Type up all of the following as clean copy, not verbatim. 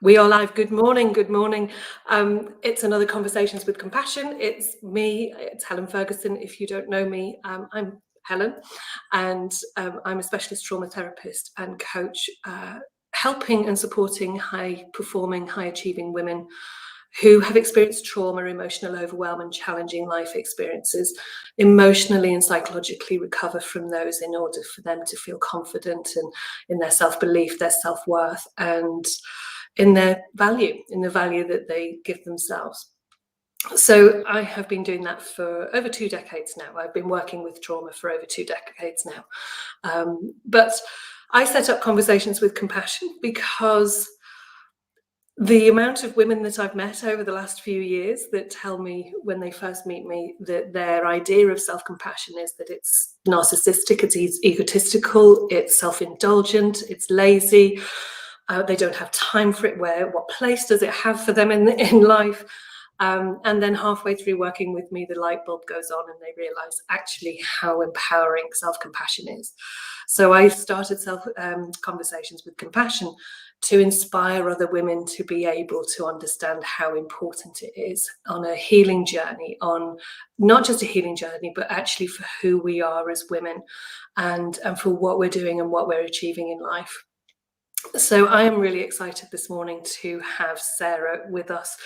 We are live. Good morning. Good morning. It's another Conversations with Compassion. It's me. It's Helen Ferguson. If you don't know me, I'm Helen, and I'm a specialist trauma therapist and coach, helping and supporting high-performing, high-achieving women who have experienced trauma, emotional overwhelm, and challenging life experiences, emotionally and psychologically recover from those in order for them to feel confident and in their self-belief, their self-worth, and in their value, in the value that they give themselves. So I have been doing that for over 2 decades now. I've been working with trauma for over 2 decades now. But I set up Conversations with Compassion because the amount of women that I've met over the last few years that tell me when they first meet me that their idea of self-compassion is that it's narcissistic, it's egotistical, it's self-indulgent, it's lazy, they don't have time for it. What place does it have for them in life? And then halfway through working with me, the light bulb goes on and they realize actually how empowering self-compassion is. So I started Conversations with Compassion to inspire other women to be able to understand how important it is on a healing journey, on not just a healing journey, but actually for who we are as women and for what we're doing and what we're achieving in life. So I am really excited this morning to have Sarah with us.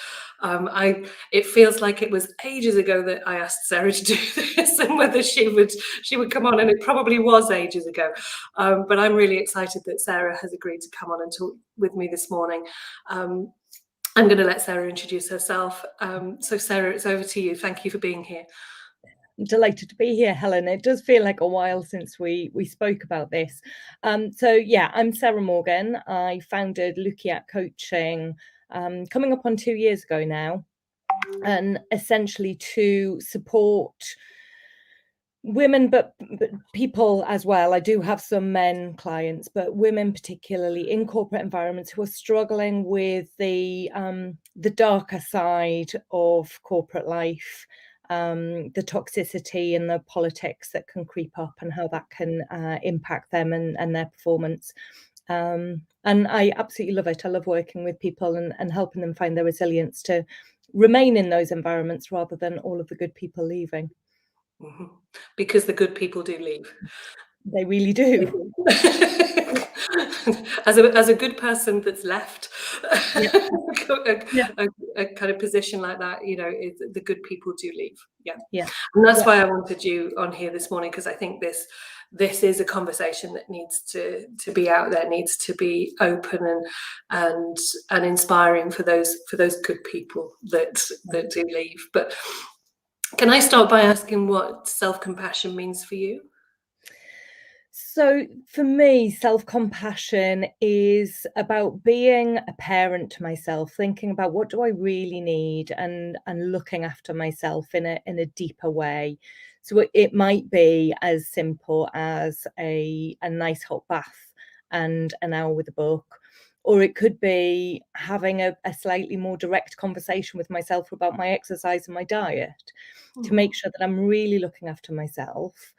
It feels like it was ages ago that I asked Sarah to do this and whether she would come on, and it probably was ages ago. But I'm really excited that Sarah has agreed to come on and talk with me this morning. I'm going to let Sarah introduce herself. So Sarah, it's over to you. Thank you for being here. I'm delighted to be here, Helen. It does feel like a while since we spoke about this. So yeah, I'm Sarah Morgan. I founded Luceat Coaching coming up on 2 years ago now, and essentially to support women, but people as well. I do have some men clients, but women particularly in corporate environments who are struggling with the darker side of corporate life. The toxicity and the politics that can creep up and how that can impact them and their performance. And I absolutely love it. I love working with people and helping them find their resilience to remain in those environments rather than all of the good people leaving. Mm-hmm. Because the good people do leave. They really do. As a good person that's left a kind of position like that, the good people do leave. Yeah. And that's why I wanted you on here this morning, because I think this is a conversation that needs to be out there, needs to be open and inspiring for those good people that do leave. But can I start by asking what self-compassion means for you? So for me, self-compassion is about being a parent to myself, thinking about what do I really need and looking after myself in a deeper way. So it might be as simple as a nice hot bath and an hour with a book, or it could be having a slightly more direct conversation with myself about my exercise and my diet to make sure that I'm really looking after myself.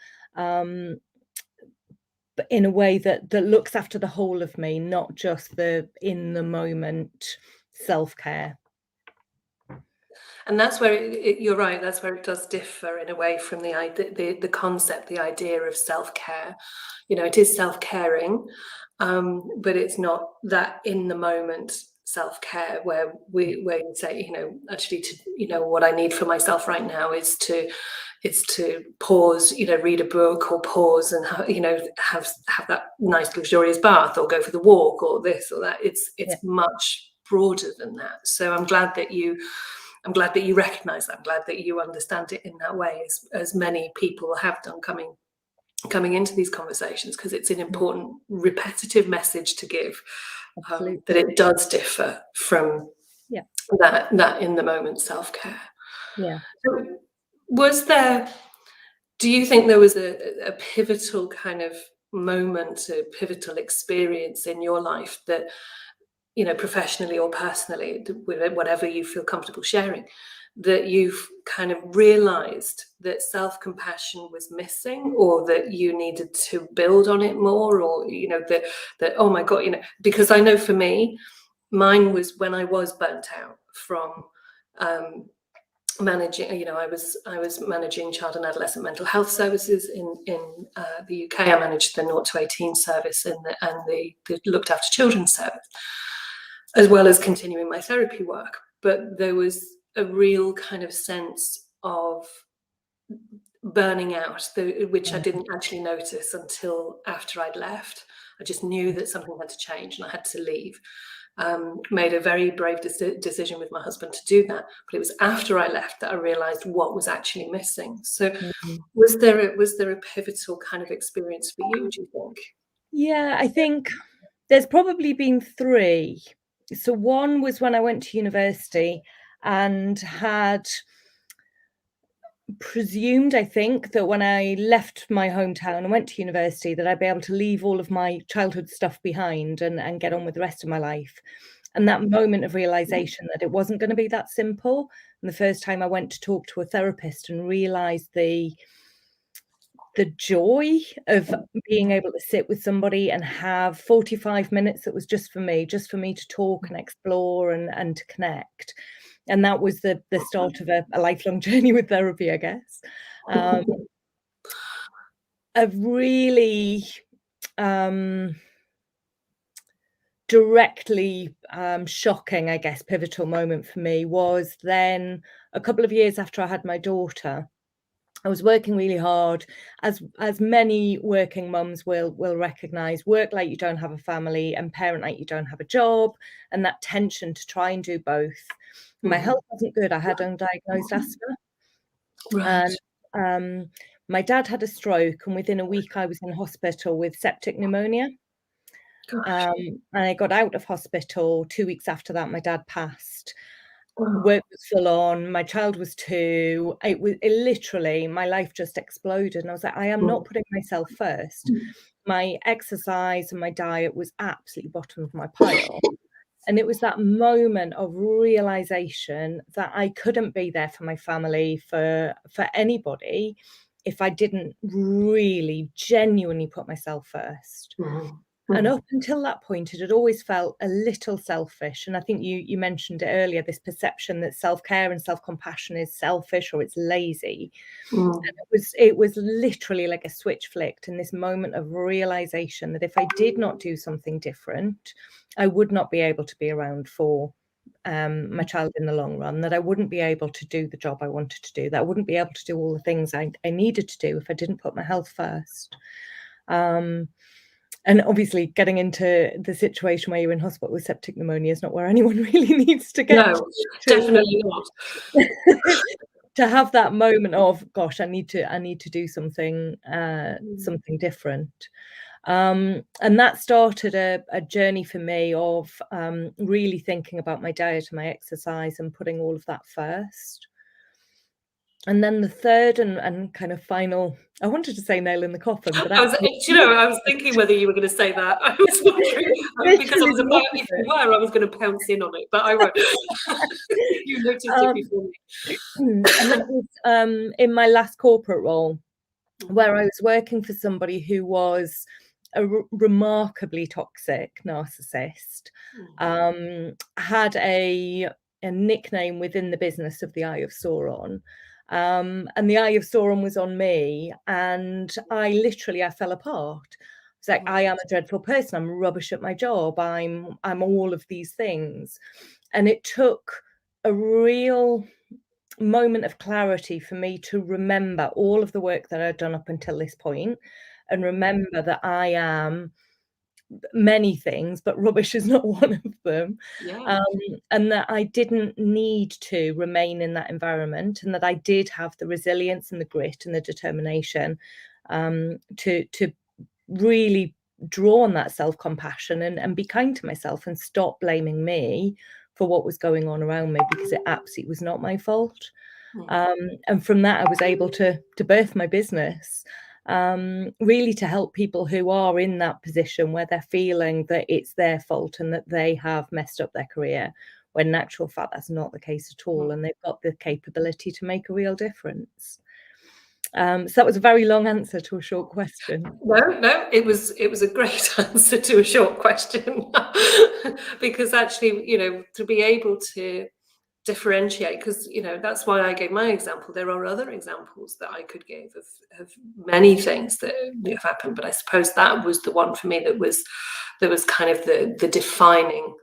But in a way that looks after the whole of me, not just the in the moment self-care. And that's where you're right. That's where it does differ in a way from the concept, the idea of self-care. It is self-caring, but it's not that in the moment self-care where you say, actually, what I need for myself right now is to pause, read a book, or pause and have that nice luxurious bath, or go for the walk, or this or that. It's much broader than that. So I'm glad that you recognize that. I'm glad that you understand it in that way, as many people have done coming into these conversations, because it's an important repetitive message to give, that it does differ from that in the moment self-care. Yeah. So do you think there was a pivotal kind of moment, a pivotal experience in your life that, professionally or personally, whatever you feel comfortable sharing, that you've kind of realized that self-compassion was missing, or that you needed to build on it more, or, that, oh my God, because I know for me, Mine was when I was burnt out from managing. I was managing child and adolescent mental health services in the UK. I managed the 0 to 18 service and the looked after children service, as well as continuing my therapy work. But there was a real kind of sense of burning out, which I didn't actually notice until after I'd left. I just knew that something had to change and I had to leave. Made a very brave decision with my husband to do that, but it was after I left that I realized what was actually missing. So was there a pivotal kind of experience for you, do you think? Yeah, I think there's probably been 3. So one was when I went to university and had presumed, I think, that when I left my hometown and went to university that I'd be able to leave all of my childhood stuff behind and get on with the rest of my life. And that moment of realization that it wasn't going to be that simple. And the first time I went to talk to a therapist and realized the joy of being able to sit with somebody and have 45 minutes that was just for me to talk and explore and to connect. And that was the start of a lifelong journey with therapy, I guess. A really directly shocking, I guess, pivotal moment for me was then a couple of years after I had my daughter. I was working really hard, as many working mums will recognise, work like you don't have a family and parent like you don't have a job, and that tension to try and do both. My health wasn't good. I had undiagnosed asthma. Right. And my dad had a stroke, and within a week I was in hospital with septic pneumonia. And I got out of hospital 2 weeks after that. My dad passed. Work was full on. My child was 2. It literally, my life just exploded. And I was like, I am not putting myself first. My exercise and my diet was absolutely bottom of my pile. And it was that moment of realization that I couldn't be there for my family, for anybody, if I didn't really genuinely put myself first. And up until that point, it had always felt a little selfish. And I think you mentioned it earlier, this perception that self-care and self-compassion is selfish or it's lazy. And it was literally like a switch flicked in this moment of realization that if I did not do something different, I would not be able to be around for my child in the long run, that I wouldn't be able to do the job I wanted to do, that I wouldn't be able to do all the things I needed to do if I didn't put my health first. And obviously getting into the situation where you're in hospital with septic pneumonia is not where anyone really needs to get. No, definitely not. To have that moment of, gosh, I need to do something different. And that started a journey for me of really thinking about my diet and my exercise and putting all of that first. And then the third and kind of final, I wanted to say nail in the coffin, but I was thinking whether you were going to say that. I was wondering, because I was about, if you were, I was going to pounce in on it, but I won't. You noticed it before me. And that was in my last corporate role, where I was working for somebody who was a remarkably toxic narcissist, had a nickname within the business of the Eye of Sauron. And the Eye of Sauron was on me, and I fell apart. It's like, I am a dreadful person. I'm rubbish at my job. I'm all of these things. And it took a real moment of clarity for me to remember all of the work that I'd done up until this point, and remember that I am many things, but rubbish is not one of them. And that I didn't need to remain in that environment, and that I did have the resilience and the grit and the determination to really draw on that self-compassion and be kind to myself and stop blaming me for what was going on around me, because it absolutely was not my fault. And from that, I was able to birth my business, really to help people who are in that position where they're feeling that it's their fault and that they have messed up their career, when in actual fact that's not the case at all, and they've got the capability to make a real difference. So that was a very long answer to a short question. No, it was a great answer to a short question. Because actually, to be able to differentiate, because that's why I gave my example. There are other examples that I could give of many things that have happened, but I suppose that was the one for me that was kind of the defining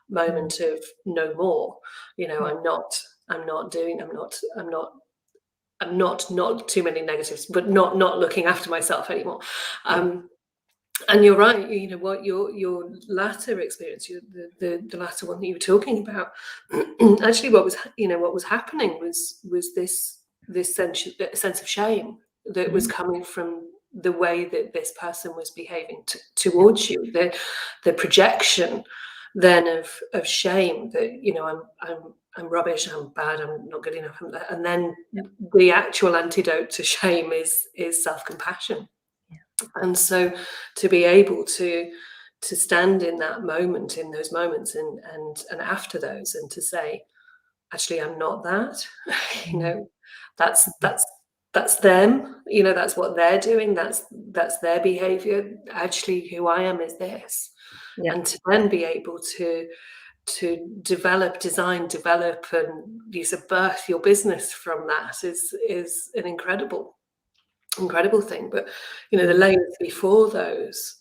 moment of no more. I'm not too many negatives, but not looking after myself anymore. And you're right. What your latter experience, the latter one that you were talking about, actually, what was happening was this sense of shame that was coming from the way that this person was behaving towards you. The projection then of shame that I'm rubbish, I'm bad, I'm not good enough, and then the actual antidote to shame is self-compassion. And so to be able to stand in that moment, in those moments, and after those, and to say, actually, I'm not that. That's them. That's what they're doing. That's their behavior. Actually, who I am is this. And to then be able to develop, and use a birth your business from that is an incredible thing. But the layers before those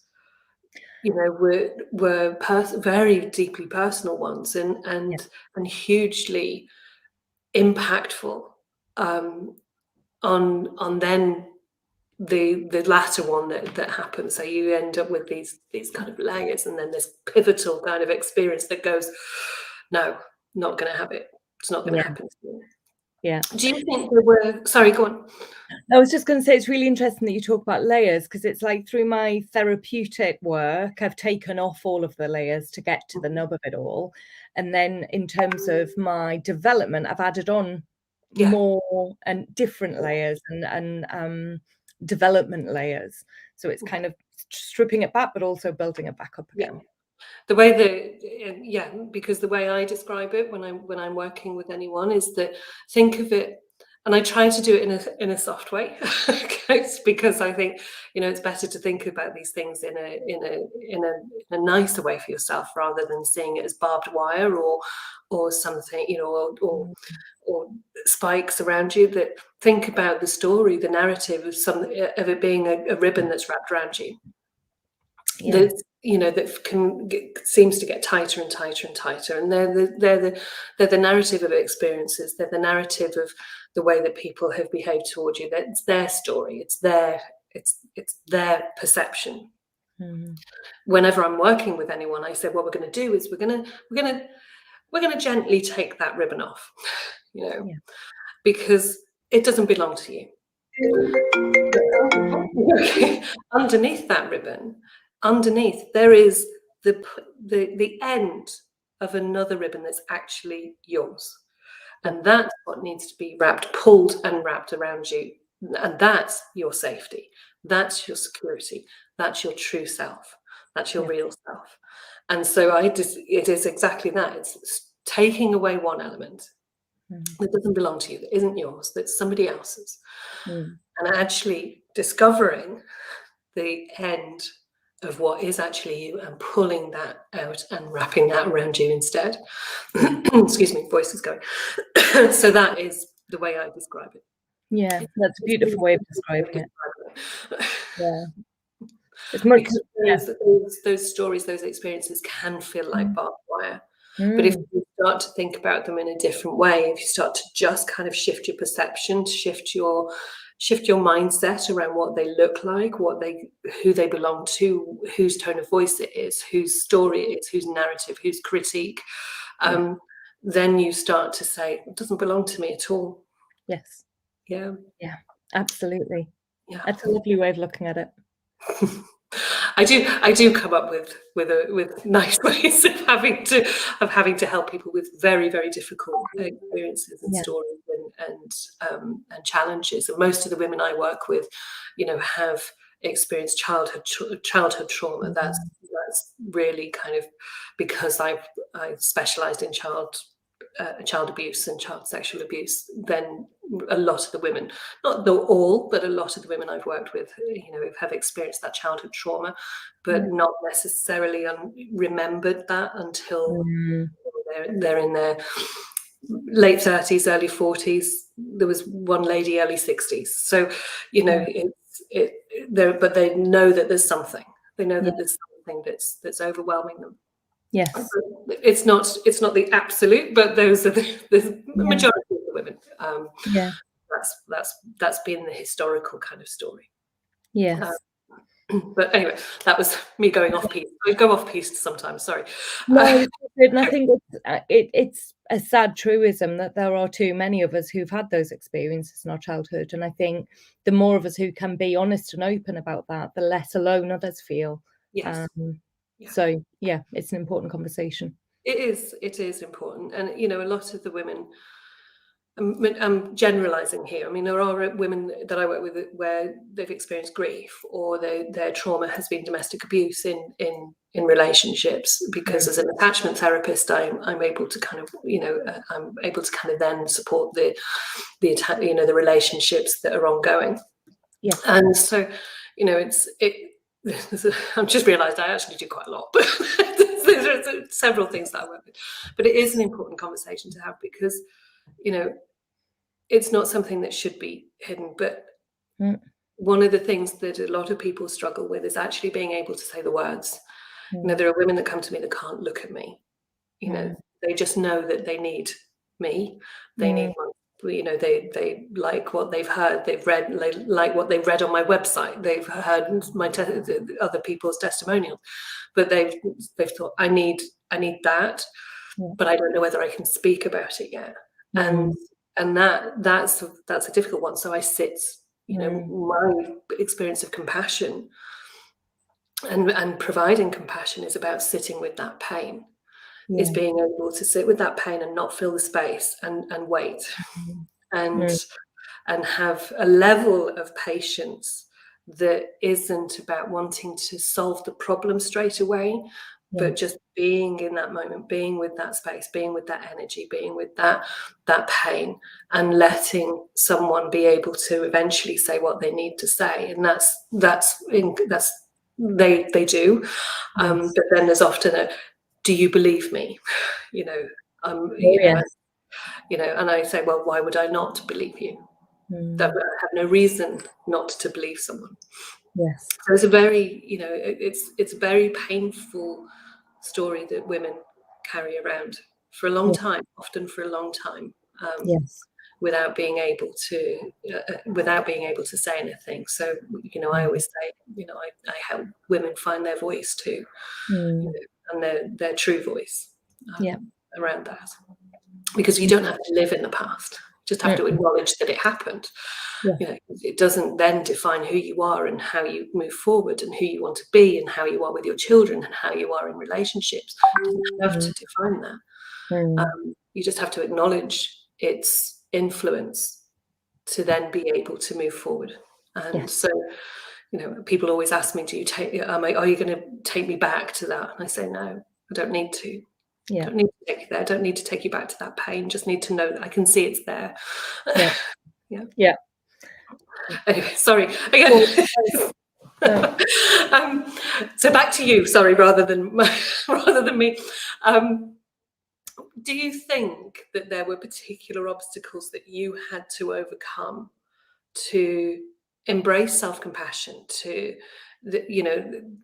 were very deeply personal ones, and hugely impactful on then the latter one that happens. So you end up with these kind of layers, and then this pivotal kind of experience that goes, no, not going to have it. It's not going to happen to you. Yeah. Do you think there were? Sorry, go on. I was just going to say, it's really interesting that you talk about layers, because it's like through my therapeutic work, I've taken off all of the layers to get to the nub of it all. And then in terms of my development, I've added on more and different layers and development layers. So it's kind of stripping it back, but also building it back up again. The way because the way I describe it when I'm working with anyone is that, think of it, and I try to do it in a soft way, because I think it's better to think about these things in a nicer way for yourself, rather than seeing it as barbed wire or something, or spikes around you. That think about the story, the narrative of it being a ribbon that's wrapped around you. That seems to get tighter and tighter and tighter, and they're the narrative of experiences. They're the narrative of the way that people have behaved toward you. That's their story. It's their perception. Whenever I'm working with anyone, I say, what we're going to do is we're going to gently take that ribbon off, because it doesn't belong to you. Underneath that ribbon, there is the end of another ribbon that's actually yours, and that's what needs to be pulled and wrapped around you, and that's your safety, that's your security, that's your true self, that's your real self. And so it is exactly that. It's taking away one element that doesn't belong to you, that isn't yours, that's somebody else's, and actually discovering the end of what is actually you, and pulling that out and wrapping that around you instead. Excuse me, voice is going. So that is the way I describe it. Yeah, that's a beautiful way of describing it. Yeah. It's much, because those stories, those experiences can feel like barbed wire. But if you start to think about them in a different way, if you start to just kind of shift your perception, shift your mindset around what they look like, who they belong to, whose tone of voice it is, whose story it is, whose narrative, whose critique, then you start to say, it doesn't belong to me at all. Yes. Yeah. Yeah, absolutely. Yeah. That's a lovely way of looking at it. I do come up with nice ways of having to help people with very, very difficult experiences and stories and challenges. And most of the women I work with, have experienced childhood trauma. That's really kind of because I specialised in child child abuse and child sexual abuse than a lot of the women, not all, but a lot of the women I've worked with, have experienced that childhood trauma, but not necessarily remembered that until they're in their late 30s, early 40s. There was one lady, early 60s. So, but they know that there's something. They know that there's something that's overwhelming them. Yes. It's not the absolute, but those are the majority of the women. That's been the historical kind of story. Yes. But anyway, that was me going off piece. I go off piece sometimes. Sorry. No, and I think it's a sad truism that there are too many of us who've had those experiences in our childhood, and I think the more of us who can be honest and open about that, the less alone others feel. Yes. So yeah, it's an important conversation. It is important, and a lot of the women. I'm generalizing here. I mean, there are women that I work with where they've experienced grief, or their trauma has been domestic abuse in relationships. Because as an attachment therapist, I'm able to kind of I'm able to kind of then support the relationships that are ongoing. Yeah. And so I've just realised I actually do quite a lot, but there's several things that I work with. But it is an important conversation to have, because it's not something that should be hidden. But one of the things that a lot of people struggle with is actually being able to say the words. There are women that come to me that can't look at me. They just know that they need me. They need they like what they've heard, they've read, they like what they've read on my website, they've heard other people's testimonials, but they've thought, I need that, but I don't know whether I can speak about it yet. And that's a difficult one. So I sit, my experience of compassion and providing compassion is about sitting with that pain. Is being able to sit with that pain and not fill the space and wait and have a level of patience that isn't about wanting to solve the problem straight away, but just being in that moment, being with that space, being with that energy, being with that pain, and letting someone be able to eventually say what they need to say. And they do. But then there's often do you believe me? And I say, well, why would I not believe you? That I have no reason not to believe someone. Yes. So it's a very, it's a very painful story that women carry around for a long time, often for a long time, without being able to say anything. So, I always say, I help women find their voice too, and their true voice around that. Because you don't have to live in the past. You just have to acknowledge that it happened. It doesn't then define who you are and how you move forward and who you want to be and how you are with your children and how you are in relationships. You don't have to define that. You just have to acknowledge its influence to then be able to move forward. And so, people always ask me, are you going to take me back to that? And I say, no, I don't need to. I don't need to take you there. I don't need to take you back to that pain. Just need to know that I can see it's there. Anyway, sorry again. So back to you. Sorry, rather than me. Do you think that there were particular obstacles that you had to overcome to embrace self-compassion?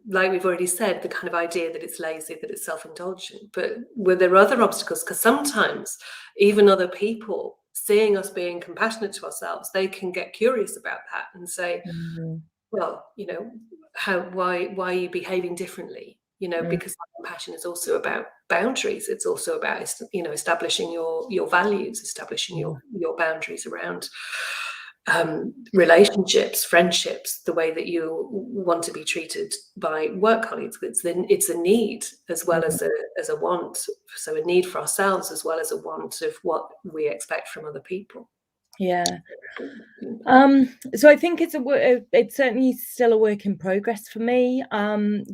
Like we've already said, the kind of idea that it's lazy, that it's self-indulgent, but were there other obstacles? Because sometimes even other people seeing us being compassionate to ourselves, they can get curious about that and say, well, why are you behaving differently? Because compassion is also about boundaries. It's also about, establishing your values, establishing your boundaries around relationships, friendships, the way that you want to be treated by work colleagues. It's a need as well as a want. So a need for ourselves as well as a want of what we expect from other people. So I think it's certainly still a work in progress for me.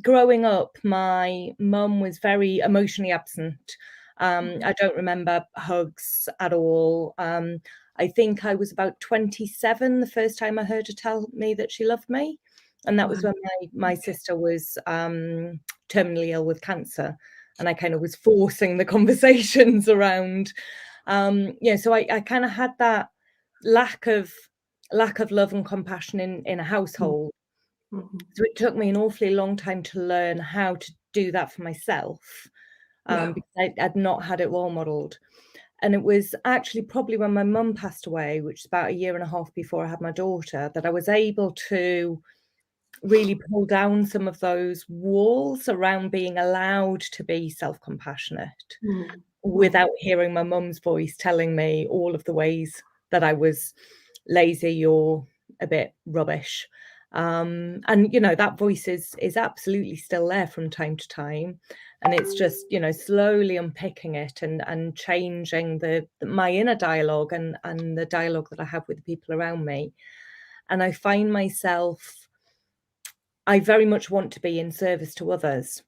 Growing up, my mum was very emotionally absent. I don't remember hugs at all. I think I was about 27 the first time I heard her tell me that she loved me. And that was when my sister was terminally ill with cancer. And I kind of was forcing the conversations around. So I kind of had that lack of love and compassion in a household. So it took me an awfully long time to learn how to do that for myself, because I'd not had it role modelled. And it was actually probably when my mum passed away, which is about a year and a half before I had my daughter, that I was able to really pull down some of those walls around being allowed to be self-compassionate without hearing my mum's voice telling me all of the ways that I was lazy or a bit rubbish. And that voice is absolutely still there from time to time, and it's just slowly unpicking it and changing my inner dialogue and the dialogue that I have with the people around me. And I find myself, I very much want to be in service to others.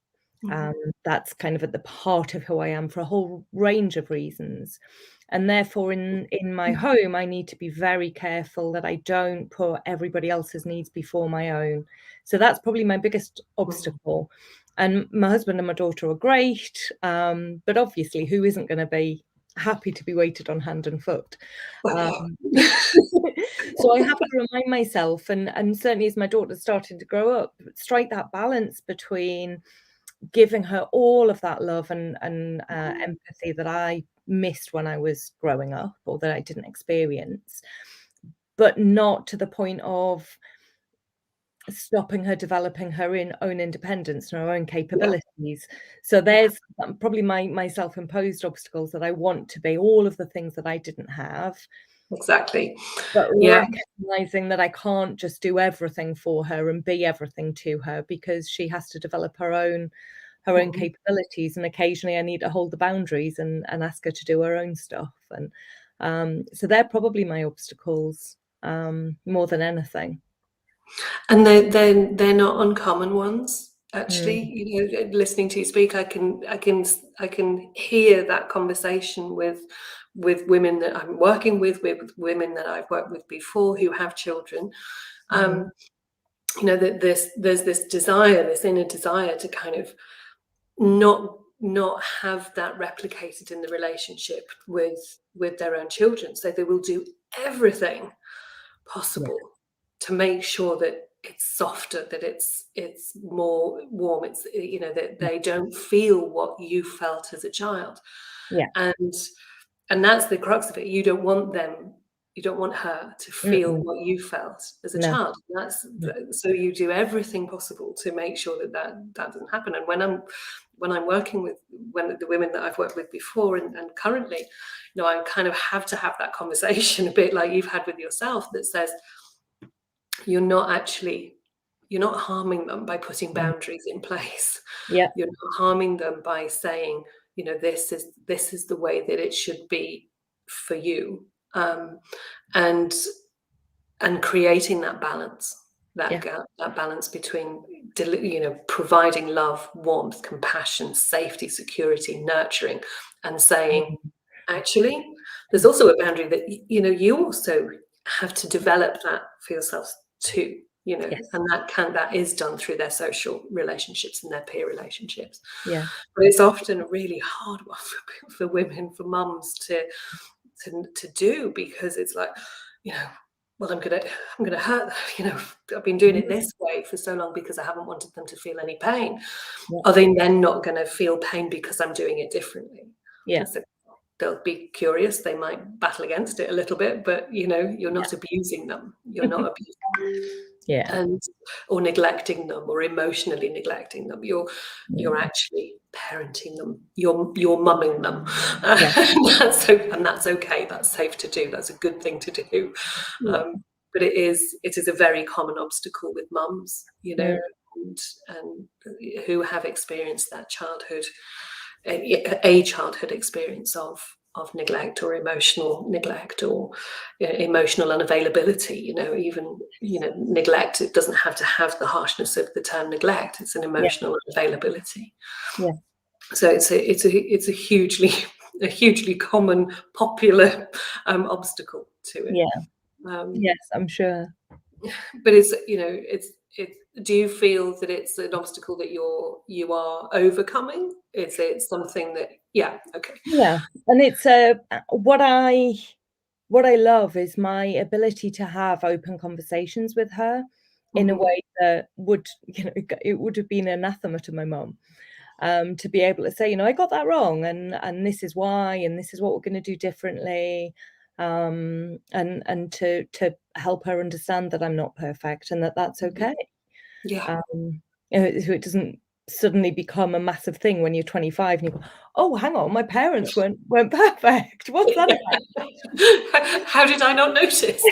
That's kind of at the heart of who I am for a whole range of reasons. And therefore, in my home, I need to be very careful that I don't put everybody else's needs before my own. So that's probably my biggest obstacle. And my husband and my daughter are great, but obviously, who isn't going to be happy to be waited on hand and foot? So I have to remind myself, and certainly as my daughter started to grow up, strike that balance between giving her all of that love and empathy that I missed when I was growing up, or that I didn't experience, but not to the point of stopping her developing her own independence and her own capabilities. So there's probably my self-imposed obstacles, that I want to be all of the things that I didn't have. Exactly. But recognizing that I can't just do everything for her and be everything to her, because she has to develop her own capabilities, and occasionally I need to hold the boundaries and ask her to do her own stuff. And so they're probably my obstacles, more than anything. And they're not uncommon ones, actually. Listening to you speak, I can hear that conversation with women that I'm working with women that I've worked with before who have children. That there's this desire, this inner desire to kind of not have that replicated in the relationship with their own children. So they will do everything possible to make sure that it's softer, that it's more warm, it's that they don't feel what you felt as a child. And that's the crux of it. You don't want her to feel what you felt as a child. So you do everything possible to make sure that doesn't happen. And when I'm working with the women that I've worked with before and currently, I kind of have to have that conversation a bit like you've had with yourself, that says, you're not harming them by putting boundaries in place. You're not harming them by saying, this is the way that it should be for you, and creating that balance, that balance between providing love, warmth, compassion, safety, security, nurturing, and saying, actually, there's also a boundary that you also have to develop that for yourself too, and that is done through their social relationships and their peer relationships. But it's often a really hard one for women, for mums to do, because it's like, well, I'm gonna hurt them. I've been doing it this way for so long because I haven't wanted them to feel any pain. Are they then not going to feel pain because I'm doing it differently? So they'll be curious, they might battle against it a little bit, but you're not abusing them. You're not abusing or neglecting them, or emotionally neglecting them. You're actually parenting them. You're mumming them. That's okay. That's safe to do. That's a good thing to do. But it is a very common obstacle with mums, and who have experienced that childhood, a childhood experience of neglect, or emotional neglect, or emotional unavailability. Even neglect, it doesn't have to have the harshness of the term neglect. It's an emotional unavailability. So it's a hugely common, popular obstacle to it. Yeah. Yes, I'm sure. But it's, you know, it's do you feel that it's an obstacle that you are overcoming? Is it something that, yeah, okay. Yeah, and it's what I love is my ability to have open conversations with her in a Mhm. way that would, you know, it would have been anathema to my mum. To be able to say, you know, I got that wrong, and this is why, and this is what we're going to do differently, and to help her understand that I'm not perfect and that that's Mhm. okay. Yeah. So it doesn't suddenly become a massive thing when you're 25 and you go, oh, hang on, my parents weren't perfect. What's that about? How did I not notice?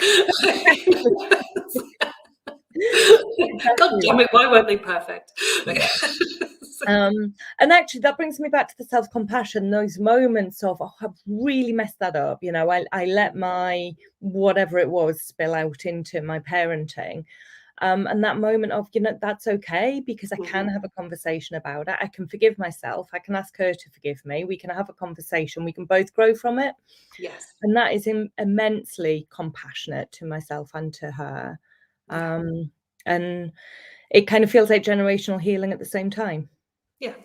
God Exactly. damn it, why weren't they perfect? Yeah. And actually that brings me back to the self-compassion, those moments of, oh, I've really messed that up. You know, I let my whatever it was spill out into my parenting. And that moment of, you know, that's okay, because I can Mhm. have a conversation about it. I can forgive myself. I can ask her to forgive me. We can have a conversation. We can both grow from it. Yes. And that is immensely compassionate to myself and to her. Yeah. And it kind of feels like generational healing at the same time. Yeah.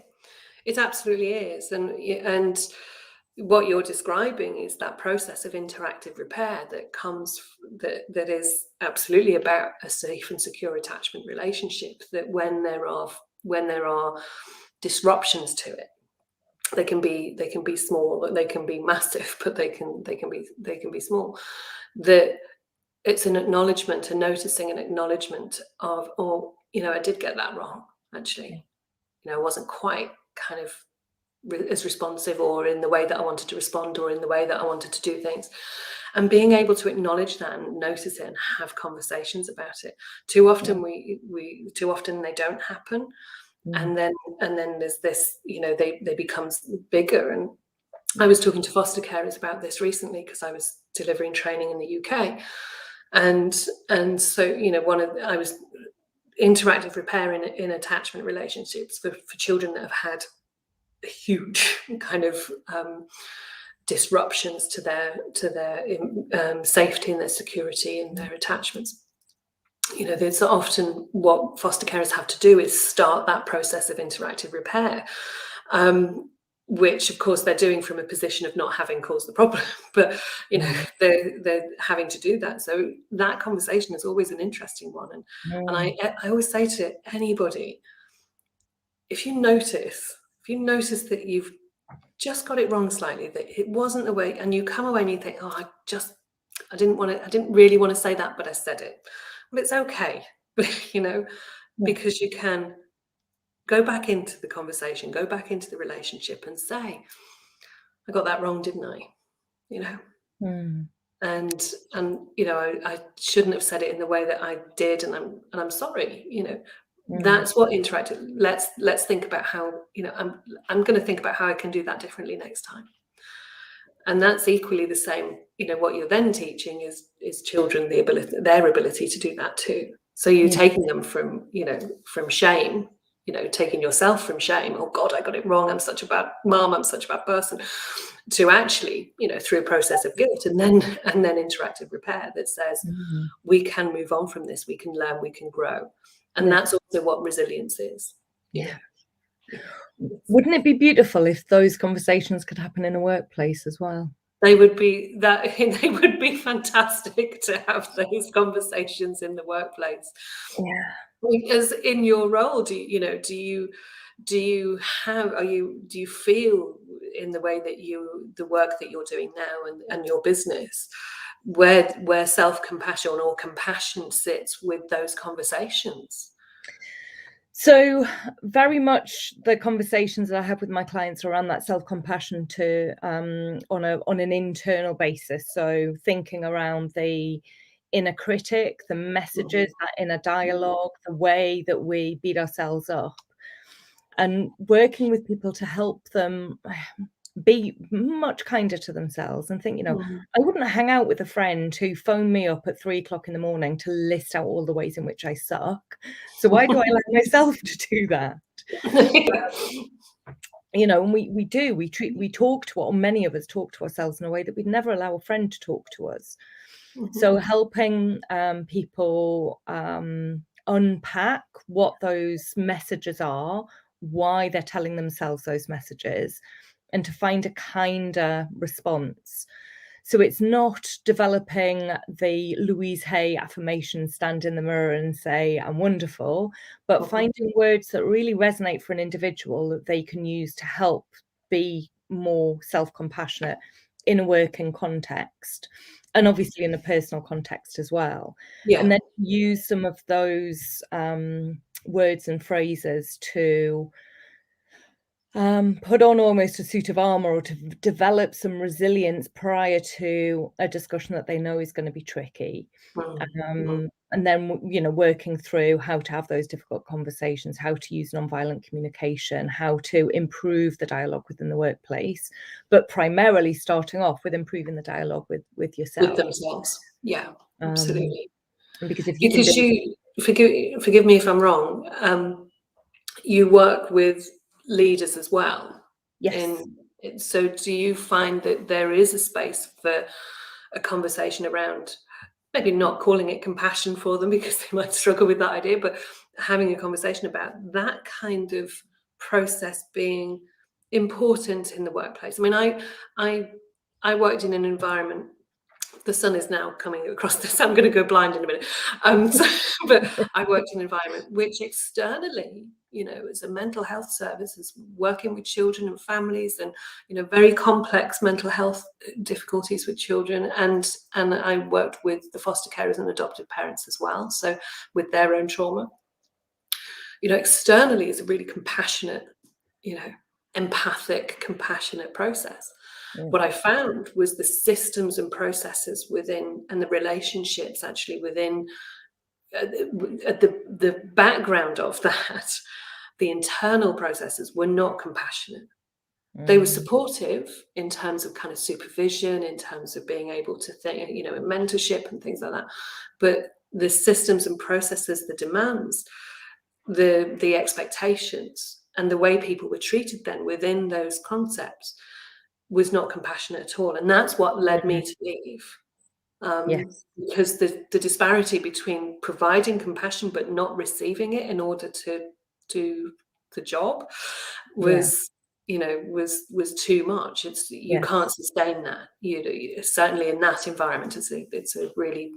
It absolutely is. And what you're describing is that process of interactive repair that comes that is absolutely about a safe and secure attachment relationship, that when there are disruptions to it, they can be small, they can be massive, but they can be small, that it's an acknowledgement, a noticing, an acknowledgement of, oh, you know, I did get that wrong, actually. You know, I wasn't quite kind of as responsive, or in the way that I wanted to respond, or in the way that I wanted to do things. And being able to acknowledge that and notice it and have conversations about it. Too often too often they don't happen. Mm. And then there's this, you know, they become bigger. And I was talking to foster carers about this recently, because I was delivering training in the UK. And so, you know, I was interactive repair in attachment relationships for children that have had huge kind of disruptions to their safety and their security and their attachments. You know, there's often what foster carers have to do is start that process of interactive repair, which of course they're doing from a position of not having caused the problem, but you know, they're having to do that. So that conversation is always an interesting one. And I always say to anybody, if you notice that you've just got it wrong slightly, that it wasn't the way, and you come away and you think, oh, I didn't really want to say that, but I said it. Well, it's okay, you know, because you can go back into the conversation, go back into the relationship and say, I got that wrong, didn't I? You know, and you know, I shouldn't have said it in the way that I did, and I'm sorry, you know. That's what interactive. Let's think about how, you know, I'm going to think about how I can do that differently next time. And that's equally the same, you know, what you're then teaching is children their ability to do that too. So you're taking them from, you know, from shame, you know, taking yourself from shame. Oh God, I got it wrong. I'm such a bad mom. I'm such a bad person. To actually, you know, through a process of guilt and then interactive repair that says we can move on from this. We can learn. We can grow. And that's also what resilience is. Yeah. Yeah. Wouldn't it be beautiful if those conversations could happen in a workplace as well? They would be fantastic to have those conversations in the workplace. Yeah. Because in your role, do you feel in the way that the work that you're doing now and your business, where self-compassion or compassion sits with those conversations? So very much the conversations that I have with my clients are around that self-compassion to on an internal basis. So thinking around the inner critic, the messages, that inner dialogue, the way that we beat ourselves up, and working with people to help them be much kinder to themselves and think, you know, I wouldn't hang out with a friend who phoned me up at 3 o'clock in the morning to list out all the ways in which I suck. So why do I allow myself to do that? you know, and we talk to, or many of us talk to ourselves in a way that we'd never allow a friend to talk to us. So helping people unpack what those messages are, why they're telling themselves those messages, and to find a kinder response. So it's not developing the Louise Hay affirmation, stand in the mirror and say, I'm wonderful, but finding words that really resonate for an individual that they can use to help be more self-compassionate in a working context, and obviously in a personal context as well. Yeah. And then use some of those words and phrases to put on almost a suit of armor, or to develop some resilience prior to a discussion that they know is going to be tricky. And then, you know, working through how to have those difficult conversations, how to use nonviolent communication, how to improve the dialogue within the workplace, but primarily starting off with improving the dialogue with yourself. With themselves. Yeah, absolutely. Because if you can because you forgive me if I'm wrong, you work with leaders as well. Yes. So do you find that there is a space for a conversation around, maybe not calling it compassion for them because they might struggle with that idea, but having a conversation about that kind of process being important in the workplace? I mean, I worked in an environment. The sun is now coming across this. I'm going to go blind in a minute. But I worked in an environment which externally, you know, as a mental health service, is working with children and families, and, you know, very complex mental health difficulties with children. And I worked with the foster carers and adopted parents as well, so with their own trauma. You know, externally is a really compassionate, you know, empathic, compassionate process. What I found was the systems and processes within, and the relationships actually within the background of that, the internal processes were not compassionate. They were supportive in terms of kind of supervision, in terms of being able to think, you know, in mentorship and things like that. But the systems and processes, the demands, the expectations, and the way people were treated then within those concepts was not compassionate at all. And that's what led me to leave. Because the disparity between providing compassion but not receiving it in order to do the job was, you know, was too much. It's, you can't sustain that. You certainly in that environment, it's a really,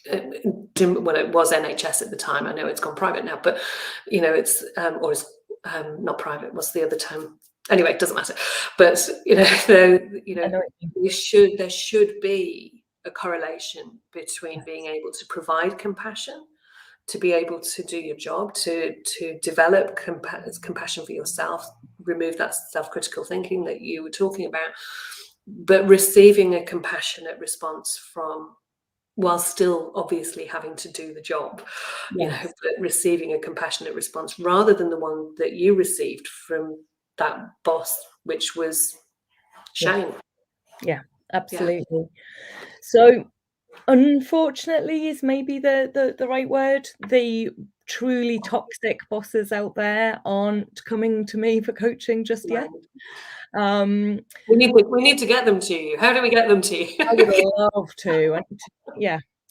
well, it was NHS at the time. I know it's gone private now, but, you know, it's or it's not private. What's the other term? Anyway, it doesn't matter. But, you know, there should be a correlation between being able to provide compassion, to be able to do your job, to develop compassion for yourself, remove that self-critical thinking that you were talking about, but receiving a compassionate response from, while still obviously having to do the job, you know, but receiving a compassionate response rather than the one that you received from that boss, which was shame. Yeah, absolutely. So unfortunately is maybe the right word. The truly toxic bosses out there aren't coming to me for coaching just yet. We need to get them to you. How do we get them to you? I would love to,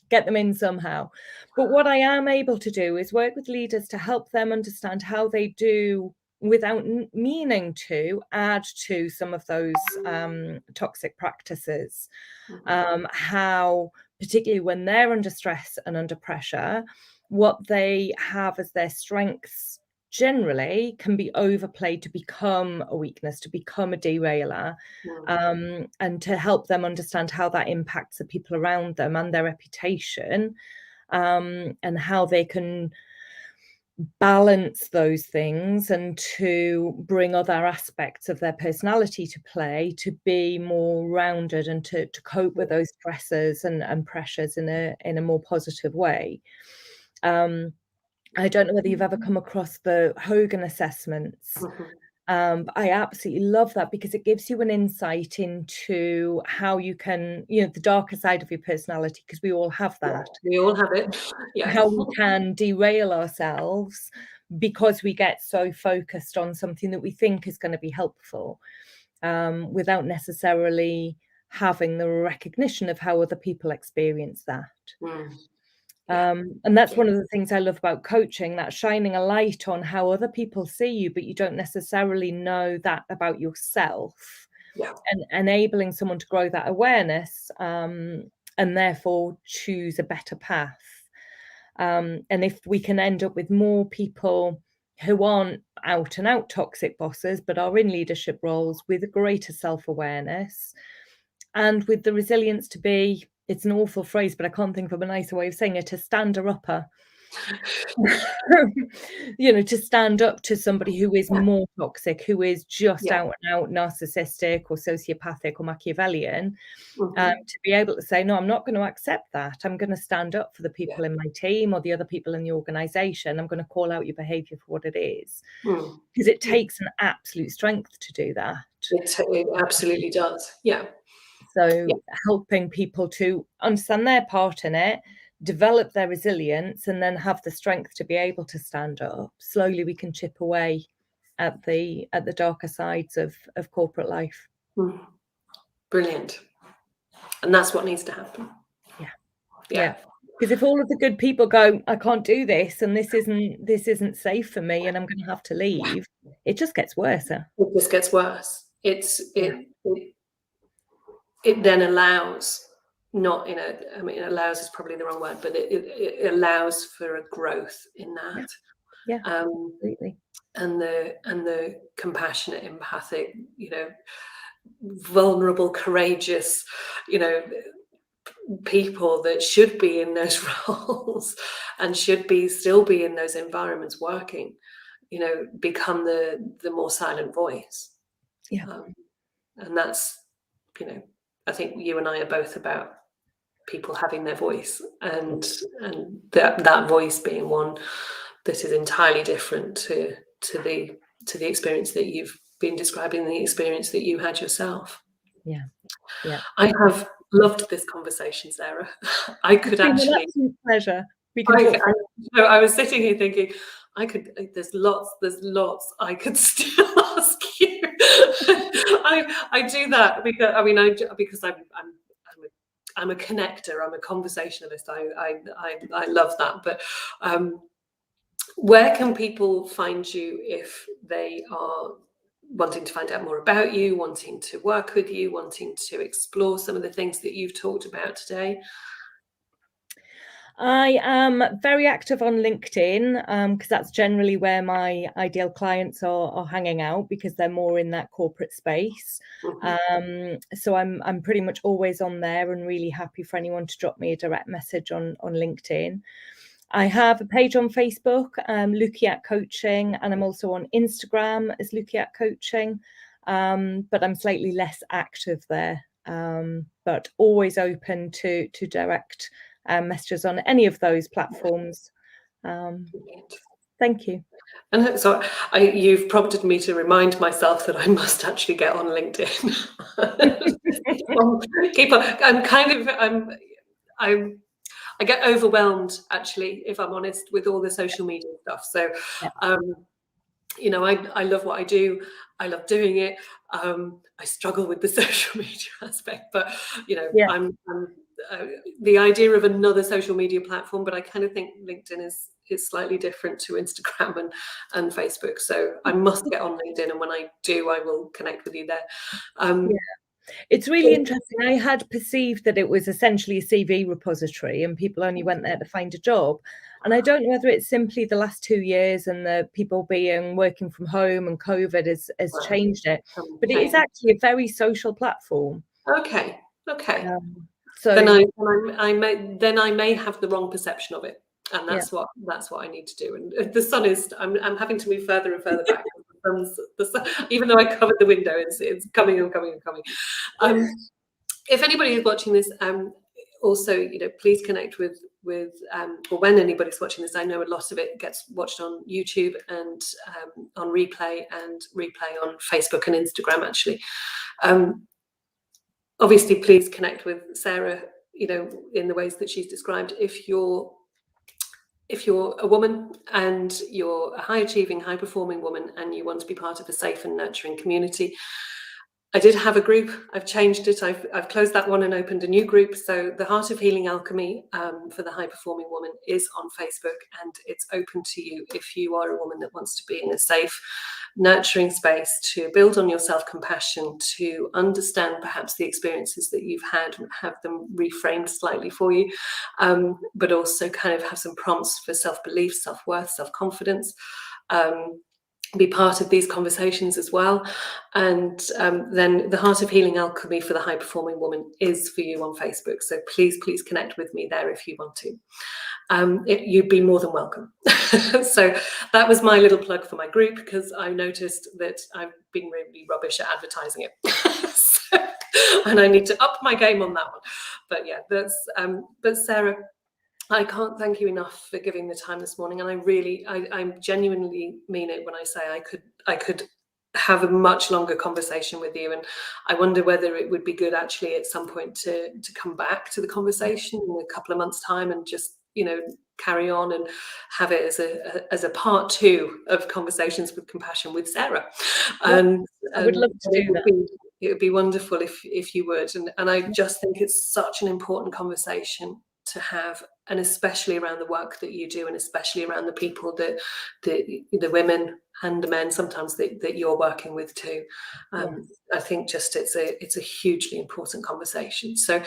get them in somehow. But what I am able to do is work with leaders to help them understand how they do, without meaning to, add to some of those toxic practices. How, particularly when they're under stress and under pressure, what they have as their strengths generally can be overplayed to become a weakness, to become a derailer, and to help them understand how that impacts the people around them and their reputation, and how they can balance those things and to bring other aspects of their personality to play, to be more rounded and to cope with those stresses and pressures in a more positive way. I don't know whether you've ever come across the Hogan Assessments. I absolutely love that because it gives you an insight into how you can, you know, the darker side of your personality, because we all have that. We all have it. How we can derail ourselves because we get so focused on something that we think is going to be helpful, without necessarily having the recognition of how other people experience that. And that's one of the things I love about coaching, that shining a light on how other people see you, but you don't necessarily know that about yourself. And enabling someone to grow that awareness, and therefore choose a better path. And if we can end up with more people who aren't out and out toxic bosses, but are in leadership roles with greater self-awareness and with the resilience to be, it's an awful phrase, but I can't think of a nicer way of saying it, a stander-upper. To stand up to somebody who is more toxic, who is just out and out narcissistic or sociopathic or Machiavellian, to be able to say, no, I'm not going to accept that. I'm going to stand up for the people in my team or the other people in the organization. I'm going to call out your behavior for what it is, because it takes an absolute strength to do that. It absolutely does. So helping people to understand their part in it, develop their resilience, and then have the strength to be able to stand up. Slowly we can chip away at the darker sides of corporate life. Brilliant. And that's what needs to happen. Because if all of the good people go, I can't do this, and this isn't safe for me, and I'm going to have to leave, it just gets worse. It just gets worse. It then allows, allows is probably the wrong word, but it allows for a growth in that. Absolutely. And the compassionate, empathic, vulnerable, courageous, people that should be in those roles and should still be in those environments working, become the more silent voice. And that's, I think you and I are both about people having their voice, and that voice being one that is entirely different to the experience that you've been describing, the experience that you had yourself. I have loved this conversation, Sarah. I could actually. It's been an absolute pleasure. I was sitting here thinking, there's lots I could still ask you. I do that because I'm a connector. I'm a conversationalist. I love that. But where can people find you if they are wanting to find out more about you, wanting to work with you, wanting to explore some of the things that you've talked about today? I am very active on LinkedIn, because that's generally where my ideal clients are hanging out, because they're more in that corporate space. So I'm pretty much always on there, and really happy for anyone to drop me a direct message on LinkedIn. I have a page on Facebook, Luceat Coaching, and I'm also on Instagram as Luceat Coaching, but I'm slightly less active there, but always open to direct messages on any of those platforms. Thank you. And so you've prompted me to remind myself that I must actually get on LinkedIn. I get overwhelmed, actually, if I'm honest, with all the social media stuff. So, I love what I do. I love doing it. I struggle with the social media aspect, but I'm the idea of another social media platform. But I kind of think LinkedIn is slightly different to Instagram and Facebook. So I must get on LinkedIn, and when I do, I will connect with you there. It's really interesting. I had perceived that it was essentially a CV repository and people only went there to find a job. And I don't know whether it's simply the last 2 years and the people working from home and COVID has changed it. But it is actually a very social platform. Okay. So then I may have the wrong perception of it. And that's what I need to do. And the sun is, I'm having to move further and further back. The sun, even though I covered the window, it's coming and coming and coming. If anybody is watching this, also, please connect with or when anybody's watching this, I know a lot of it gets watched on YouTube and on replay on Facebook and Instagram, actually. Obviously, please connect with Sarah, in the ways that she's described. If you're if you're a woman and you're a high achieving, high performing woman and you want to be part of a safe and nurturing community, I did have a group. I've changed it. I've closed that one and opened a new group. So the Heart of Healing Alchemy for the high performing woman is on Facebook, and it's open to you if you are a woman that wants to be in a safe, nurturing space to build on your self-compassion, to understand perhaps the experiences that you've had and have them reframed slightly for you, but also kind of have some prompts for self-belief, self-worth, self-confidence. Be part of these conversations as well. And then the Heart of Healing Alchemy for the high performing woman is for you on Facebook. So please connect with me there if you want to. You'd be more than welcome. So that was my little plug for my group, because I noticed that I've been really rubbish at advertising it. And I need to up my game on that one. But yeah, that's but Sarah, I can't thank you enough for giving the time this morning, and I genuinely mean it when I say I could have a much longer conversation with you, and I wonder whether it would be good actually at some point to come back to the conversation in a couple of months' time and just, you know, carry on and have it as a part 2 of Conversations with Compassion with Sarah. And I would love to do that. It would be wonderful if you would, and I just think it's such an important conversation to have, and especially around the work that you do, and especially around the people that the women and the men sometimes that you're working with too. I think just it's a hugely important conversation. So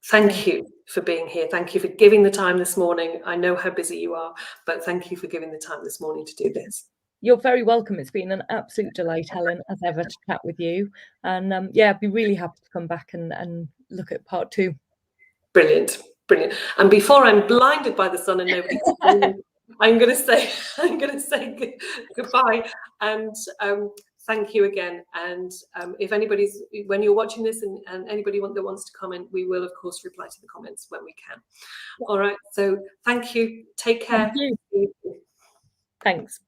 thank you for being here. Thank you for giving the time this morning. I know how busy you are, but thank you for giving the time this morning to do this. You're very welcome. It's been an absolute delight, Helen, as ever, to chat with you. And yeah, I'd be really happy to come back and look at part 2. Brilliant. And before I'm blinded by the sun and nobody, I'm going to say goodbye and thank you again. And if when you're watching this and anybody that wants to comment, we will of course reply to the comments when we can. All right. So thank you. Take care. Thank you. Thanks.